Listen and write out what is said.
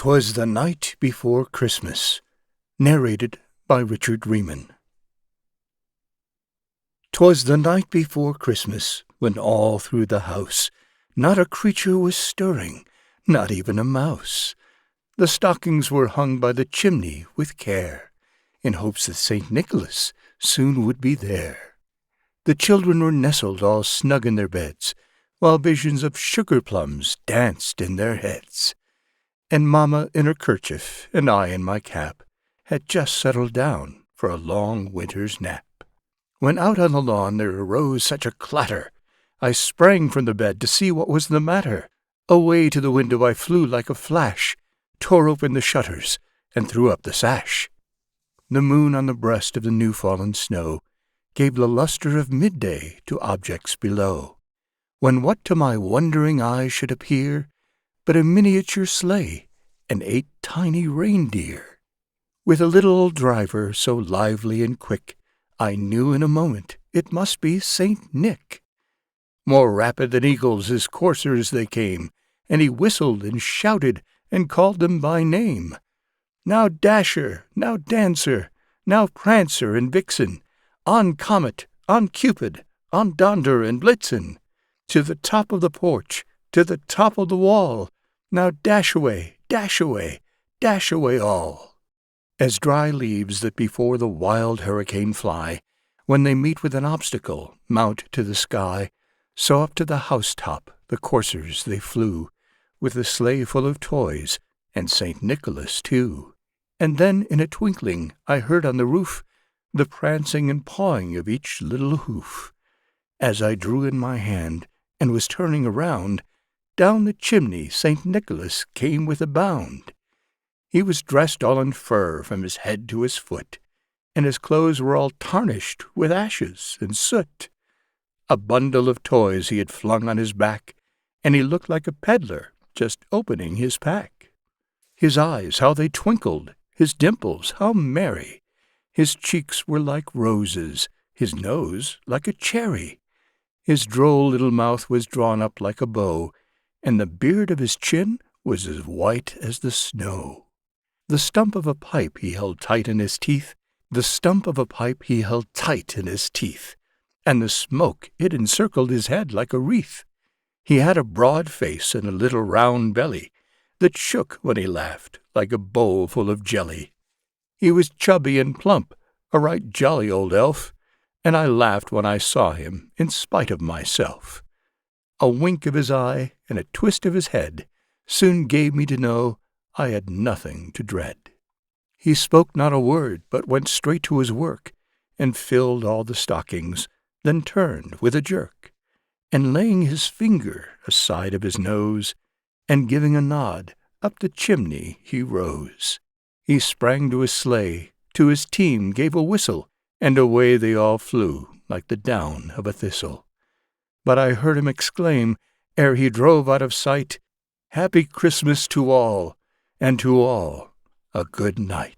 'Twas the night before Christmas. Narrated by Rieman. 'Twas the night before Christmas, when all through the house not a creature was stirring, not even a mouse. The stockings were hung by the chimney with care, in hopes that St. Nicholas soon would be there. The children were nestled all snug in their beds, while visions of sugar plums danced in their heads. And Mamma in her kerchief, and I in my cap, had just settled down for a long winter's nap. When out on the lawn there arose such a clatter, I sprang from the bed to see what was the matter. Away to the window I flew like a flash, tore open the shutters, and threw up the sash. The moon on the breast of the new-fallen snow gave the lustre of midday to objects below, when what to my wondering eyes should appear but a miniature sleigh and 8 tiny reindeer. With a little old driver so lively and quick, I knew in a moment it must be St. Nick. More rapid than eagles as coursers they came, and he whistled and shouted and called them by name. Now Dasher, now Dancer, now Prancer and Vixen, on Comet, on Cupid, on Donder and Blitzen, to the top of the porch, to the top of the wall, now dash away, dash away, dash away all. As dry leaves that before the wild hurricane fly, when they meet with an obstacle, mount to the sky, so up to the housetop the coursers they flew, with the sleigh full of toys, and St. Nicholas too. And then in a twinkling I heard on the roof the prancing and pawing of each little hoof. As I drew in my hand and was turning around, down the chimney St. Nicholas came with a bound. He was dressed all in fur from his head to his foot, and his clothes were all tarnished with ashes and soot. A bundle of toys he had flung on his back, and he looked like a peddler just opening his pack. His eyes, how they twinkled, his dimples, how merry! His cheeks were like roses, his nose like a cherry. His droll little mouth was drawn up like a bow, and the beard of his chin was as white as the snow. The stump of a pipe he held tight in his teeth, the stump of a pipe he held tight in his teeth, and the smoke it encircled his head like a wreath. He had a broad face and a little round belly that shook when he laughed like a bowl full of jelly. He was chubby and plump, a right jolly old elf, and I laughed when I saw him in spite of myself. A wink of his eye and a twist of his head soon gave me to know I had nothing to dread. He spoke not a word, but went straight to his work, and filled all the stockings, then turned with a jerk, and laying his finger aside of his nose, and giving a nod, up the chimney he rose. He sprang to his sleigh, to his team gave a whistle, and away they all flew like the down of a thistle. But I heard him exclaim, ere he drove out of sight, "Happy Christmas to all, and to all a good night."